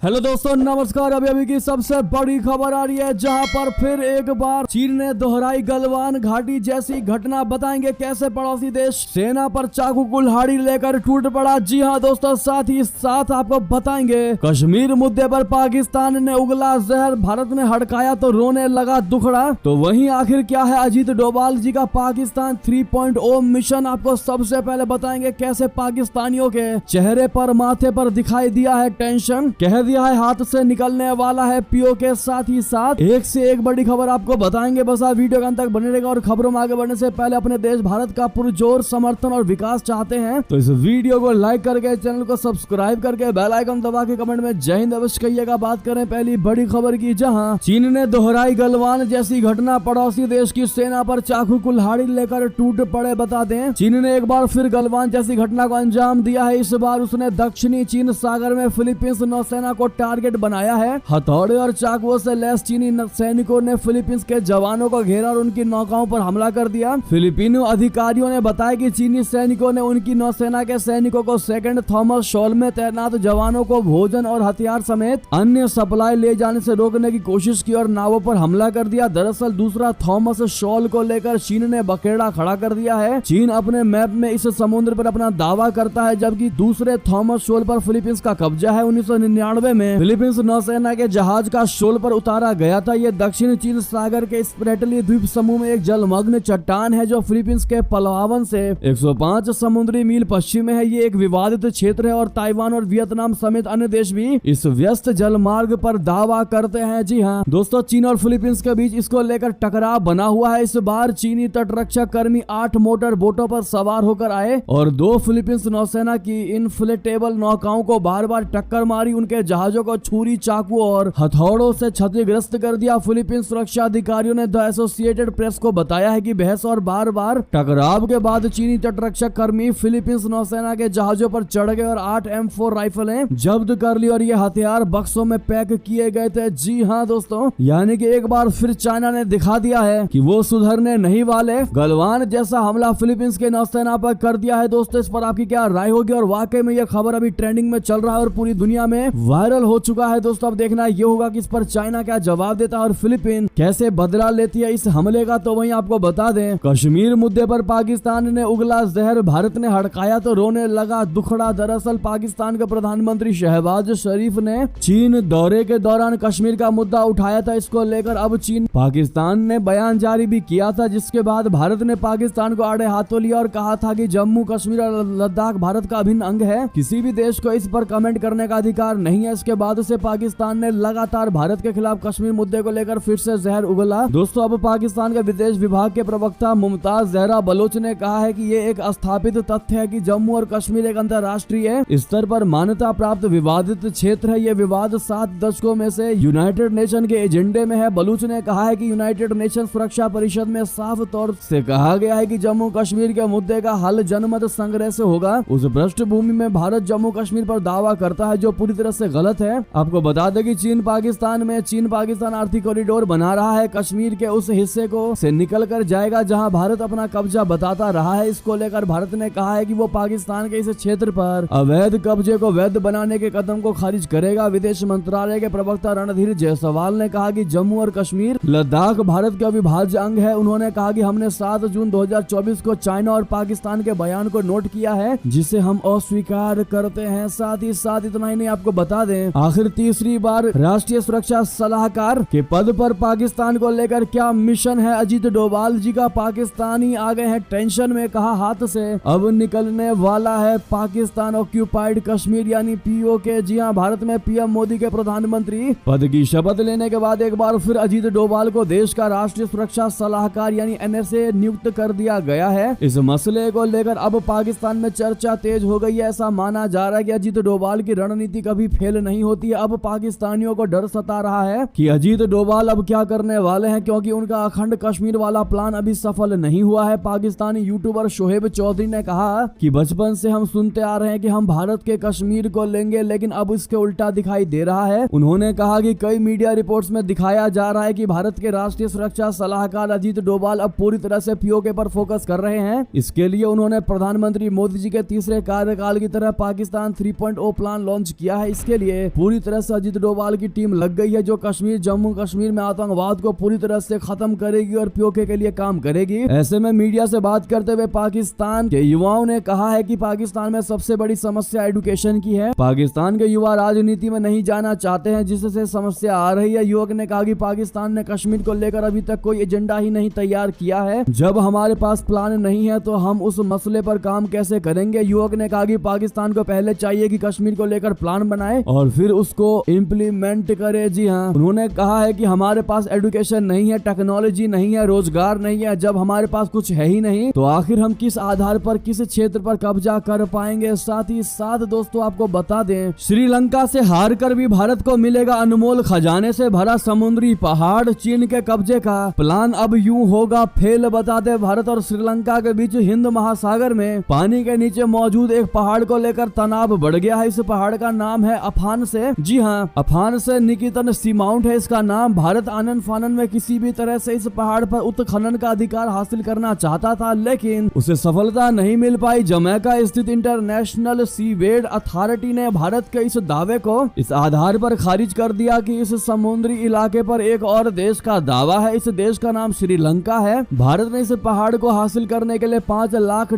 Hello दोस्तों, नमस्कार। अभी की सबसे बड़ी खबर आ रही है, जहां पर फिर एक बार चीन ने दोहराई गलवान घाटी जैसी घटना। बताएंगे कैसे पड़ोसी देश सेना पर चाकू कुल्हाड़ी लेकर टूट पड़ा। जी हां दोस्तों, साथ ही साथ आपको बताएंगे कश्मीर मुद्दे पर पाकिस्तान ने उगला जहर, भारत ने हड़काया तो रोने लगा दुखड़ा। तो वहीं आखिर क्या है अजीत डोभाल जी का पाकिस्तान 3.0 मिशन। आपको सबसे पहले बताएंगे कैसे पाकिस्तानियों के चेहरे पर, माथे पर दिखाई दिया है टेंशन, कह दिया है हाथ से निकलने वाला है पीओ के। साथ ही साथ एक से एक बड़ी खबर आपको बताएंगे। बस आप वीडियो के अंत तक बने रहेगा। और खबरों में आगे बढ़ने से पहले अपने देश भारत का पुरजोर समर्थन और विकास चाहते हैं तो इस वीडियो को लाइक करके, चैनल को सब्सक्राइब करके, बेल आइकन दबा के कमेंट में जय हिंद अवश्य कहिएगा। बात करें पहली बड़ी खबर की, जहां चीन ने दोहराई गलवान जैसी घटना, पड़ोसी देश की सेना पर चाकू कुल्हाड़ी लेकर टूट पड़े। बता दें, चीन ने एक बार फिर गलवान जैसी घटना को अंजाम दिया है। इस बार उसने दक्षिणी चीन सागर में फिलीपींस नौसेना को टारगेट बनाया है। हथौड़े और चाकुओं से लैस चीनी सैनिकों ने फिलीपींस के जवानों को घेरा और उनकी नौकाओं पर हमला कर दिया। फिलिपिनो अधिकारियों ने बताया कि चीनी सैनिकों ने उनकी नौसेना के सैनिकों को सेकंड थॉमस शोल में तैनात जवानों को भोजन और हथियार समेत अन्य सप्लाई ले जाने से रोकने की कोशिश की और नावों पर हमला कर दिया। दरअसल दूसरा थॉमस शोल को लेकर चीन ने बखेड़ा खड़ा कर दिया है। चीन अपने मैप में इस समुद्र पर अपना दावा करता है, जबकि दूसरे थॉमस शोल पर फिलीपींस का कब्जा है। 1999 में फिलीपींस नौसेना के जहाज का शोल पर उतारा गया था। यह दक्षिण चीन सागर के स्प्रेटली द्वीप समूह में एक जलमग्न चट्टान है जो फिलीपींस के पलावन से 105 समुद्री मील पश्चिम में है। ये एक विवादित क्षेत्र है और ताइवान और वियतनाम समेत अन्य देश भी इस व्यस्त जलमार्ग पर दावा करते हैं। जी हाँ दोस्तों, चीन और फिलीपींस के बीच इसको लेकर टकराव बना हुआ है। इस बार चीनी तटरक्षक कर्मी 8 मोटर बोटों पर सवार होकर आए और 2 फिलीपींस नौसेना की इनफ्लेटेबल नौकाओं को बार बार टक्कर मारी। उनके जहाजों को छुरी, चाकू और हथौड़ों से क्षतिग्रस्त कर दिया। फिलीपींस सुरक्षा अधिकारियों ने द एसोसिएटेड प्रेस को बताया है कि बहस और बार बार टकराव के बाद चीनी तटरक्षक कर्मी फिलीपींस नौसेना के जहाजों पर चढ़ गए और 8 M4 राइफलें जब्त कर ली और ये हथियार बक्सों में पैक किए गए थे। जी हाँ दोस्तों, यानी कि एक बार फिर चाइना ने दिखा दिया है कि वो सुधरने नहीं वाले। गलवान जैसा हमला फिलीपींस के नौसेना पर कर दिया है। दोस्तों, इस पर आपकी क्या राय होगी? और वाकई में यह खबर अभी ट्रेंडिंग में चल रहा है और पूरी दुनिया में वायरल हो चुका है। दोस्तों, अब देखना ये होगा कि इस पर चाइना क्या जवाब देता है और फिलीपीन कैसे बदला लेती है इस हमले का। तो वहीं आपको बता दें, कश्मीर मुद्दे पर पाकिस्तान ने उगला जहर, भारत ने हड़काया तो रोने लगा दुखड़ा। दरअसल पाकिस्तान के प्रधानमंत्री शहबाज शरीफ ने चीन दौरे के दौरान कश्मीर का मुद्दा उठाया था। इसको लेकर अब चीन पाकिस्तान ने बयान जारी भी किया था, जिसके बाद भारत ने पाकिस्तान को आड़े हाथों लिया और कहा था कि जम्मू कश्मीर और लद्दाख भारत का अभिन्न अंग है, किसी भी देश को इस पर कमेंट करने का अधिकार नहीं है। इसके बाद से पाकिस्तान ने लगातार भारत के खिलाफ कश्मीर मुद्दे को लेकर फिर से जहर उगला। दोस्तों, अब पाकिस्तान के विदेश विभाग के प्रवक्ता मुमताज जहरा बलोच ने कहा है कि ये एक स्थापित तथ्य है कि जम्मू और कश्मीर एक अंतर्राष्ट्रीय स्तर पर मान्यता प्राप्त विवादित क्षेत्र है। ये विवाद 7 दशकों में से यूनाइटेड नेशन के एजेंडे में है। बलूच ने कहा है कि यूनाइटेड नेशन सुरक्षा परिषद में साफ तौर से कहा गया है कि जम्मू कश्मीर के मुद्दे का हल जनमत संग्रह से होगा। उस पृष्ठभूमि में भारत जम्मू कश्मीर पर दावा करता है जो पूरी तरह से गलत है। आपको बता दें कि चीन पाकिस्तान आर्थिक कॉरिडोर बना रहा है। कश्मीर के उस हिस्से को से निकल कर जाएगा जहां भारत अपना कब्जा बताता रहा है। इसको लेकर भारत ने कहा है कि वो पाकिस्तान के इस क्षेत्र पर अवैध कब्जे को वैध बनाने के कदम को खारिज करेगा। विदेश मंत्रालय के प्रवक्ता रणधीर जायसवाल ने कहा कि जम्मू और कश्मीर, लद्दाख भारत का अविभाज्य अंग है। उन्होंने कहा कि हमने 7 जून 2024 को चाइना और पाकिस्तान के बयान को नोट किया है, जिसे हम अस्वीकार करते हैं। साथ ही साथ इतना ही नहीं, आपको बता दें, आखिर तीसरी बार राष्ट्रीय सुरक्षा सलाहकार के पद पर पाकिस्तान को लेकर क्या मिशन है अजीत डोभाल जी का? पाकिस्तानी आ गए हैं टेंशन में, कहा हाथ से अब निकलने वाला है पाकिस्तान ऑक्यूपाइड कश्मीर यानी पीओके। जी हां, भारत में पीएम मोदी के प्रधानमंत्री पद की शपथ लेने के बाद एक बार फिर अजीत डोभाल को देश का राष्ट्रीय सुरक्षा सलाहकार यानी NSA नियुक्त कर दिया गया है। इस मसले को लेकर अब पाकिस्तान में चर्चा तेज हो गई है। ऐसा माना जा रहा है कि अजीत डोभाल की रणनीति कभी फेल नहीं होती है। अब पाकिस्तानियों को डर सता रहा है कि अजीत डोभाल अब क्या करने वाले हैं, क्योंकि उनका अखंड कश्मीर वाला प्लान अभी सफल नहीं हुआ है। पाकिस्तानी यूट्यूबर शोएब चौधरी ने कहा कि बचपन से हम सुनते आ रहे हैं कि हम भारत के कश्मीर को लेंगे, लेकिन अब इसके उल्टा दिखाई दे रहा है। उन्होंने कहा कि कई मीडिया रिपोर्ट्स में दिखाया जा रहा है कि भारत के राष्ट्रीय सुरक्षा सलाहकार अजीत डोभाल अब पूरी तरह से पीओके पर फोकस कर रहे हैं। इसके लिए उन्होंने प्रधानमंत्री मोदी जी के तीसरे कार्यकाल की तरह पाकिस्तान 3.0 प्लान लॉन्च किया है। इसके लिए लिए पूरी तरह से अजीत डोभाल की टीम लग गई है, जो कश्मीर जम्मू कश्मीर में आतंकवाद को पूरी तरह से खत्म करेगी और पीओके के लिए काम करेगी। ऐसे में मीडिया से बात करते हुए पाकिस्तान के युवाओं ने कहा है कि पाकिस्तान में सबसे बड़ी समस्या एजुकेशन की है। पाकिस्तान के युवा राजनीति में नहीं जाना चाहते हैं, जिससे समस्या आ रही है। युवक ने कहा कि पाकिस्तान ने कश्मीर को लेकर अभी तक कोई एजेंडा ही नहीं तैयार किया है। जब हमारे पास प्लान नहीं है तो हम उस मसले पर काम कैसे करेंगे। युवक ने कहा कि पाकिस्तान को पहले चाहिए कि कश्मीर को लेकर प्लान बनाए और फिर उसको इम्प्लीमेंट करे। जी हाँ, उन्होंने कहा है कि हमारे पास एजुकेशन नहीं है, टेक्नोलॉजी नहीं है, रोजगार नहीं है। जब हमारे पास कुछ है ही नहीं तो आखिर हम किस आधार पर किस क्षेत्र पर कब्जा कर पाएंगे। साथ ही साथ दोस्तों आपको बता दें, श्रीलंका से हार कर भी भारत को मिलेगा अनमोल खजाने से भरा समुद्री पहाड़। चीन के कब्जे का प्लान अब यूं होगा फेल। बता दे, भारत और श्रीलंका के बीच हिंद महासागर में पानी के नीचे मौजूद एक पहाड़ को लेकर तनाव बढ़ गया है। इस पहाड़ का नाम है अफान से। जी हाँ, अफान से निकितन सीमाउंट है इसका नाम। भारत आनन फानन में किसी भी तरह से इस पहाड़ पर उत्खनन का अधिकार हासिल करना चाहता था, लेकिन उसे सफलता नहीं मिल पाई। जमैका स्थित इंटरनेशनल सीवेड अथॉरिटी ने भारत के इस दावे को इस आधार पर खारिज कर दिया कि इस समुद्री इलाके पर एक और देश का दावा है। इस देश का नाम श्रीलंका है। भारत ने इस पहाड़ को हासिल करने के लिए $5 लाख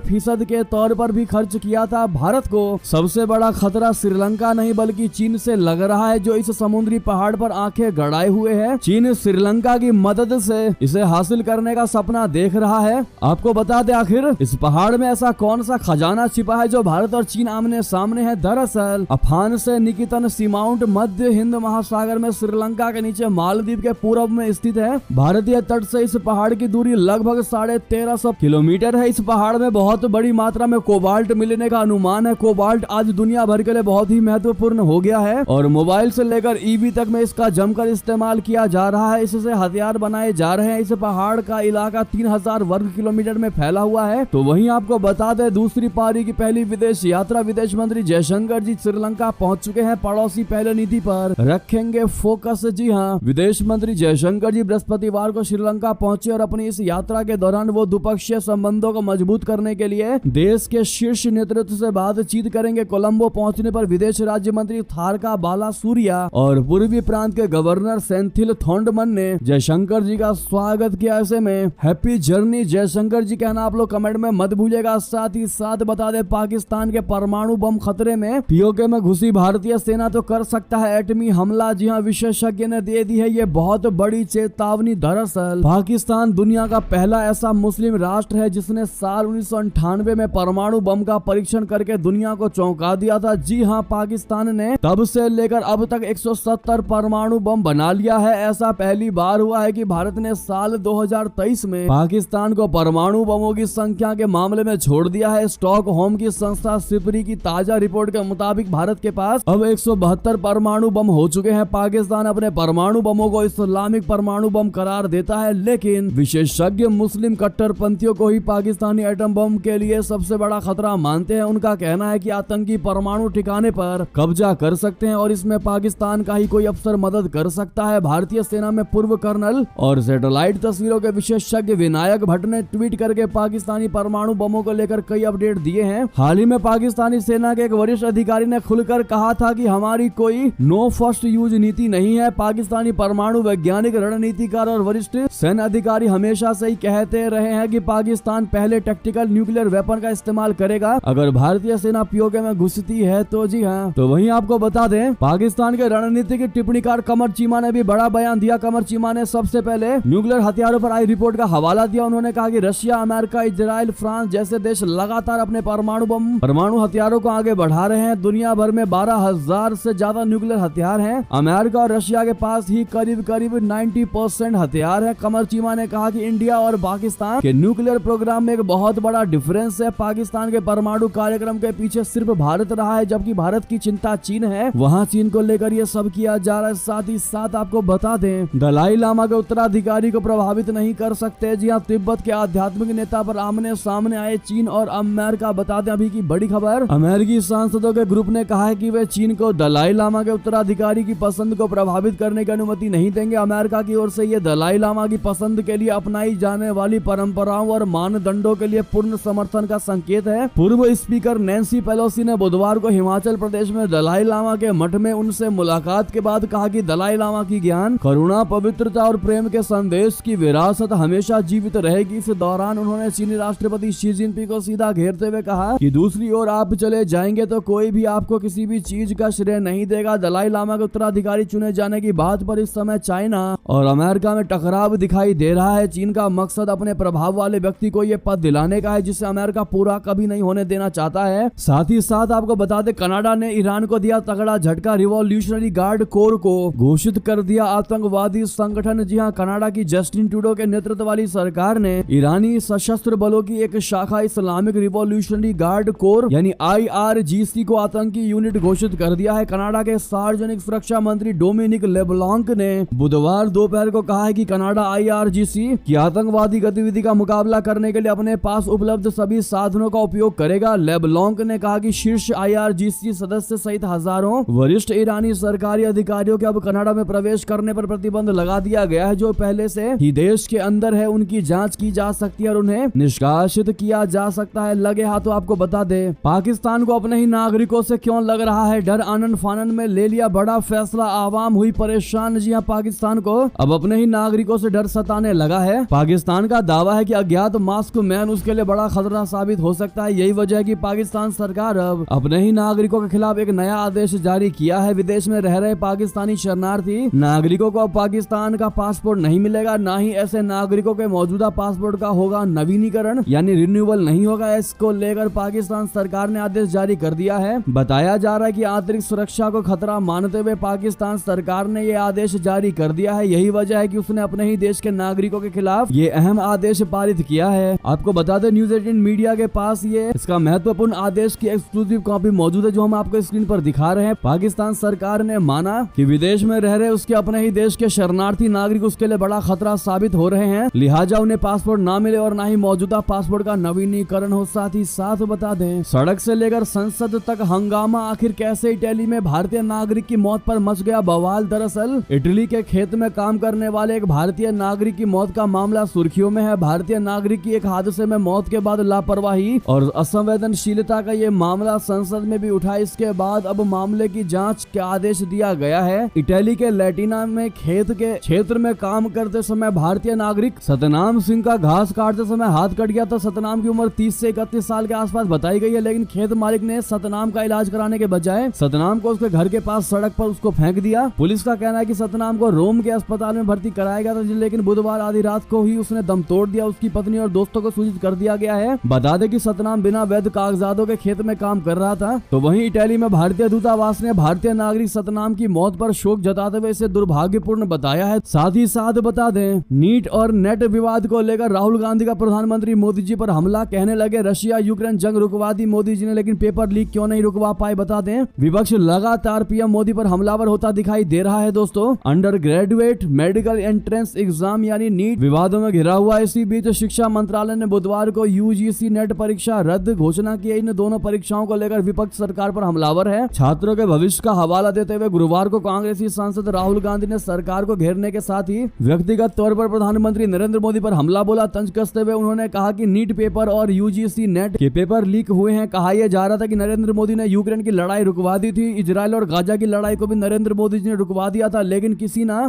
फीसद के तौर पर भी खर्च किया था। भारत को सबसे बड़ा खतरा श्रीलंका नहीं बल्कि चीन से लग रहा है, जो इस समुद्री पहाड़ पर आंखें गड़ाए हुए है। चीन श्रीलंका की मदद से इसे हासिल करने का सपना देख रहा है। आपको बता दें, आखिर इस पहाड़ में ऐसा कौन सा खजाना छिपा है जो भारत और चीन आमने सामने है। दरअसल अफान से निकितन सीमाउंट मध्य हिंद महासागर में श्रीलंका के नीचे मालदीव के पूर्व में स्थित है। भारतीय तट से इस पहाड़ की दूरी लगभग 1350 किलोमीटर है। इस पहाड़ में बहुत बड़ी मात्रा में कोबाल्ट मिलने का अनुमान है। कोबाल्ट आज दुनिया भर के लिए बहुत ही महत्वपूर्ण हो गया है और मोबाइल से लेकर ईवी तक में इसका जमकर इस्तेमाल किया जा रहा है। इससे हथियार बनाए जा रहे हैं। इस पहाड़ का इलाका 3000 वर्ग किलोमीटर में फैला हुआ है। तो वहीं आपको बता दें, दूसरी पारी की पहली विदेश यात्रा विदेश मंत्री जयशंकर जी श्रीलंका पहुंच चुके हैं। पड़ोसी पहले नीति पर रखेंगे फोकस। जी हाँ, विदेश मंत्री जयशंकर जी बृहस्पतिवार को श्रीलंका पहुंचे और अपनी इस यात्रा के दौरान वो द्विपक्षीय संबंधों को मजबूत करने के लिए देश के शीर्ष नेतृत्व से बातचीत करेंगे। कोलंबो पहुंचने पर विदेश राज्य मंत्री थारका बालासूरिया और पूर्वी प्रांत के गवर्नर सेंथिल थोंडमन ने जयशंकर जी का स्वागत किया। ऐसे में हैप्पी जर्नी जयशंकर जी कहना आप लोग कमेंट में मत भूलिएगा। साथ ही साथ बता दे, पाकिस्तान के परमाणु बम खतरे में। पीओके में घुसी भारतीय सेना तो कर सकता है एटमी हमला। जी हाँ, विशेषज्ञ ने दे दी है ये बहुत बड़ी चेतावनी। दरअसल पाकिस्तान दुनिया का पहला ऐसा मुस्लिम राष्ट्र है जिसने साल 1998 में परमाणु बम का परीक्षण करके दुनिया को चौंका दिया था। जी हाँ, पाकिस्तान ने तब से लेकर अब तक 170 परमाणु बम बना लिया है। ऐसा पहली बार हुआ है कि भारत ने साल 2023 में पाकिस्तान को परमाणु बमों की संख्या के मामले में छोड़ दिया है। स्टॉकहोम की संस्था सिपरी की ताजा रिपोर्ट के मुताबिक भारत के पास अब 172 परमाणु बम हो चुके हैं। पाकिस्तान अपने परमाणु बमों को इस्लामिक परमाणु बम करार देता है, लेकिन विशेषज्ञ मुस्लिम कट्टरपंथियों को ही पाकिस्तानी एटम बम के लिए सबसे बड़ा खतरा मानते हैं। उनका कहना है कि आतंकी परमाणु ठिकाने पर कब्जा कर सकते हैं और इसमें पाकिस्तान का ही कोई अफसर मदद कर सकता है। भारतीय सेना में पूर्व कर्नल और सैटेलाइट तस्वीरों के विशेषज्ञ विनायक भट्ट ने ट्वीट करके पाकिस्तानी परमाणु बमों को लेकर कई अपडेट दिए हैं। हाल ही में पाकिस्तानी सेना के एक वरिष्ठ अधिकारी ने खुलकर कहा था कि हमारी कोई नो फर्स्ट यूज नीति नहीं है। पाकिस्तानी परमाणु वैज्ञानिक, रणनीतिकार और वरिष्ठ सैन्य अधिकारी हमेशा से ही कहते रहे हैं कि पाकिस्तान पहले टैक्टिकल न्यूक्लियर वेपन का इस्तेमाल करेगा अगर भारतीय सेना पीओके में घुसती है तो। जी हाँ, तो वहीं आपको बता दें, पाकिस्तान के रणनीतिक टिप्पणीकार कमर चीमा ने भी बड़ा बयान दिया। कमर चीमा ने सबसे पहले न्यूक्लियर हथियारों पर आई रिपोर्ट का हवाला दिया। उन्होंने कहा कि रशिया, अमेरिका, इजराइल, फ्रांस जैसे देश लगातार अपने परमाणु हथियारों को आगे बढ़ा रहे हैं। दुनिया भर में 12,000 से ज्यादा न्यूक्लियर हथियार हैं। अमेरिका और रशिया के पास ही करीब 90% हथियार है। कमर चीमा ने कहा कि इंडिया और पाकिस्तान के न्यूक्लियर प्रोग्राम में एक बहुत बड़ा डिफरेंस है। पाकिस्तान के परमाणु कार्यक्रम के पीछे सिर्फ भारत रहा है, जबकि भारत की चिंता चीन है। वहाँ चीन को लेकर ये सब किया जा रहा है। साथ ही साथ आपको बता दें, दलाई लामा के उत्तराधिकारी को प्रभावित नहीं कर सकते। जी हाँ, तिब्बत के आध्यात्मिक नेता पर आमने सामने आए चीन और अमेरिका। बता दें अभी की बड़ी खबर, अमेरिकी सांसदों के ग्रुप ने कहा है कि वे चीन को दलाई लामा के उत्तराधिकारी की पसंद को प्रभावित करने की अनुमति नहीं देंगे। अमेरिका की ओर से ये दलाई लामा की पसंद के लिए अपनाई जाने वाली परंपराओं और मानदंडों के लिए पूर्ण समर्थन का संकेत है। पूर्व स्पीकर नैन्सी पेलोसी ने बुधवार को हिमाचल प्रदेश में दलाई लामा के मठ में उनसे मुलाकात के बाद कहा कि दलाई लामा की ज्ञान, करुणा, पवित्रता और प्रेम के संदेश की विरासत हमेशा जीवित रहेगी। इस दौरान उन्होंने चीनी राष्ट्रपति शी जिनपिंग को सीधा घेरते हुए कहा कि दूसरी ओर आप चले जाएंगे तो कोई भी आपको किसी भी चीज का श्रेय नहीं देगा। दलाई लामा के उत्तराधिकारी चुने जाने की बात पर इस समय चाइना और अमेरिका में टकराव दिखाई दे रहा है। चीन का मकसद अपने प्रभाव वाले व्यक्ति को ये पद दिलाने का है जिसे अमेरिका पूरा कभी नहीं होने देना चाहता है। साथ ही साथ आपको बता दें, कनाडा ने ईरान को दिया तगड़ा झटका। रिवॉल्यूशनरी गार्ड कोर को घोषित कर दिया आतंकवादी संगठन। जी हां, कनाडा की जस्टिन ट्रूडो के नेतृत्व वाली सरकार ने ईरानी सशस्त्र बलों की एक शाखा इस्लामिक रिवॉल्यूशनरी गार्ड कोर यानी IRGC को आतंकी यूनिट घोषित कर दिया है। कनाडा के सार्वजनिक सुरक्षा मंत्री डोमिनिक लेब्लांक ने बुधवार दोपहर को कहा है कि कनाडा IRGC की आतंकवादी गतिविधि का मुकाबला करने के लिए अपने पास उपलब्ध सभी साधनों का उपयोग करेगा। लेब्लांक ने कहा कि शीर्ष IRGC सदस्य सहित हजारों वरिष्ठ ईरानी सरकारी अधिकारियों के अब कनाडा में प्रवेश करने पर प्रतिबंध लगा दिया गया है। जो पहले से ही देश के अंदर है उनकी जांच की जा सकती है और उन्हें निष्कासित किया जा सकता है। लगे हाथों आपको बता दे, पाकिस्तान को अपने ही नागरिकों से क्यों लग रहा है डर? आनन फानन में ले लिया बड़ा फैसला, आवाम हुई परेशान। जी हां, पाकिस्तान को अब अपने ही नागरिकों से डर सताने लगा है। पाकिस्तान का दावा है कि अज्ञात मास्क मैन उसके लिए बड़ा खतरा साबित हो सकता है। यही वजह है कि पाकिस्तान सरकार अब अपने ही नागरिकों के खिलाफ एक नया आदेश जारी किया है। विदेश में रह रहे पाकिस्तानी शरणार्थी नागरिकों को अब पाकिस्तान का पासपोर्ट नहीं मिलेगा, ना ही ऐसे नागरिकों के मौजूदा पासपोर्ट का होगा नवीनीकरण यानी रिन्यूअल नहीं होगा। इसको लेकर पाकिस्तान सरकार ने आदेश जारी कर दिया है। बताया जा रहा है कि आंतरिक सुरक्षा को खतरा मानते हुए पाकिस्तान सरकार ने यह आदेश जारी कर दिया है। यही वजह है कि उसने अपने ही देश के नागरिकों के खिलाफ ये अहम आदेश पारित किया है। आपको बता दें, न्यूज़ 18 मीडिया के पास ये इसका महत्वपूर्ण आदेश की एक्सक्लूसिव कॉपी मौजूद है जो हम आपको स्क्रीन पर दिखा रहे हैं। पाकिस्तान सरकार ने माना कि विदेश में रह रहे उसके अपने ही देश के शरणार्थी नागरिक उसके लिए बड़ा खतरा साबित हो रहे हैं, लिहाजा उन्हें पासपोर्ट ना मिले और ना ही मौजूदा पासपोर्ट का नवीनीकरण हो। साथ ही साथ बता दें, सड़क से लेकर संसद तक हंगामा। आखिर कैसे इटली में भारतीय नागरिक की मौत पर मच गया बवाल? दरअसल इटली के खेत में काम करने वाले एक भारतीय नागरिक की मौत का मामला सुर्खियों में है। भारतीय नागरिक की एक हादसे में मौत के बाद लापरवाही और असंवेदनशीलता का ये मामला संसद में भी उठा। इसके बाद अब मामले की जांच का आदेश दिया गया है। इटली के लैटिना में खेत के क्षेत्र में काम करते समय भारतीय नागरिक सतनाम सिंह का घास काटते समय हाथ कट गया था। सतनाम की उम्र 30 से 31 साल के आसपास बताई गई है, लेकिन खेत मालिक ने सतनाम का इलाज कराने के बजाय सतनाम को उसके घर के पास सड़क पर उसको फेंक दिया। पुलिस का कहना है कि सतनाम को रोम के अस्पताल में भर्ती कराया गया था, लेकिन बुधवार आधी रात को ही उसने दम तोड़ दिया। उसकी पत्नी और दोस्तों को सूचित कर दिया गया है। बता दें कि सतनाम बिना वैध कागजातों के खेत में काम कर रहा था। तो वहीं इटली में भारतीय दूतावास ने भारतीय नागरिक सतनाम की मौत पर शोक जताते हुए इसे दुर्भाग्यपूर्ण बताया है। साथ ही साथ बता दें, नीट और नेट विवाद को लेकर राहुल गांधी का प्रधानमंत्री मोदी जी पर हमला। कहने लगे रशिया यूक्रेन जंग रुकवा दी मोदी जी ने, लेकिन पेपर लीक क्यों नहीं रुकवा पाए? बता दें, विपक्ष लगातार पीएम मोदी पर हमलावर होता दिखाई दे रहा है। दोस्तों, under graduate medical entrance exam यानी नीट विवादों में घिरा हुआ। इसी बीच शिक्षा मंत्रालय ने बुधवार को UGC नेट परीक्षा रद्द घोषणा की। इन दोनों परीक्षाओं को लेकर विपक्ष सरकार पर हमलावर है। छात्रों के भविष्य का हवाला देते हुए गुरुवार को कांग्रेसी सांसद राहुल गांधी ने सरकार को घेरने के साथ ही व्यक्तिगत तौर पर प्रधानमंत्री नरेंद्र मोदी पर हमला बोला। तंज कसते हुए उन्होंने कहा कि नीट पेपर और UGC नेट के पेपर लीक हुए हैं। कहा यह जा रहा था कि नरेंद्र मोदी ने यूक्रेन की लड़ाई रुकवा दी थी। इजराइल और गाजा की लड़ाई को भी नरेंद्र मोदी जी ने रुकवा दिया था, लेकिन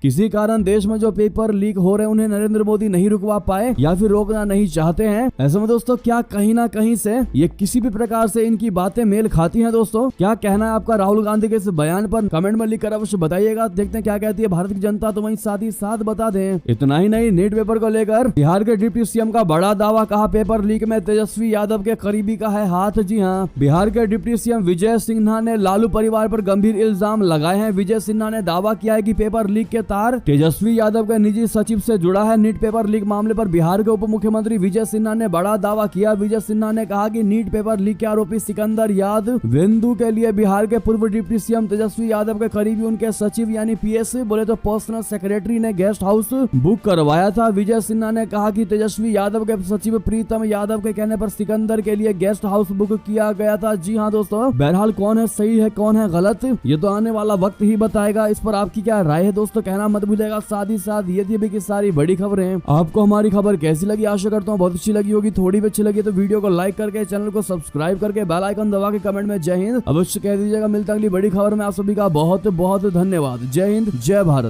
किसी कारण देश में जो पेपर लीक हो रहे हैं उन्हें नरेंद्र मोदी नहीं रुकवा पाए या फिर रोकना नहीं चाहते हैं। ऐसे में दोस्तों, क्या कहीं ना कहीं से ये किसी भी प्रकार से इनकी बातें मेल खाती हैं? दोस्तों, क्या कहना है आपका राहुल गांधी के इस बयान पर? कमेंट में लिखकर अवश्य बताइएगा। देखते हैं क्या कहती है भारत की जनता। तो वहीं साथ ही साथ बता दें, इतना ही नहीं, नीट पेपर को लेकर बिहार के डिप्टी सीएम का बड़ा दावा। कहा पेपर लीक में तेजस्वी यादव के करीबी का है हाथ। जी हां, बिहार के डिप्टी सीएम विजय सिन्हा ने लालू परिवार पर गंभीर इल्जाम लगाए हैं। विजय सिन्हा ने दावा किया है कि पेपर लीक के तार तेजस्वी यादव के निजी सचिव से जुड़ा है। नीट पेपर लीक मामले पर बिहार के उप मुख्यमंत्री विजय सिन्हा ने बड़ा दावा किया। विजय सिन्हा ने कहा कि नीट पेपर लीक के आरोपी सिकंदर यादवेंदु के लिए बिहार के पूर्व डिप्टी सीएम तेजस्वी यादव के करीबी उनके सचिव यानी PS बोले तो पर्सनल सेक्रेटरी ने गेस्ट हाउस बुक करवाया था। विजय सिन्हा ने कहा कि तेजस्वी यादव के सचिव प्रीतम यादव के कहने पर सिकंदर के लिए गेस्ट हाउस बुक किया गया था। जी हाँ दोस्तों, बहरहाल कौन है सही है कौन है गलत, ये तो आने वाला वक्त ही बताएगा। इस पर आपकी क्या राय है दोस्तों, कहना मत भूलिएगा। साथ ही साथ ये थी अभी की सारी बड़ी खबरें। आपको हमारी खबर कैसी लगी? आशा करता हूँ बहुत अच्छी लगी होगी। थोड़ी भी अच्छी लगी तो वीडियो को लाइक करके चैनल को सब्सक्राइब करके बेल आइकन दबा के कमेंट में जय हिंद अवश्य कह दीजिएगा। मिलता अगली बड़ी खबर में, आप सभी का बहुत बहुत धन्यवाद। जय हिंद, जय भारत।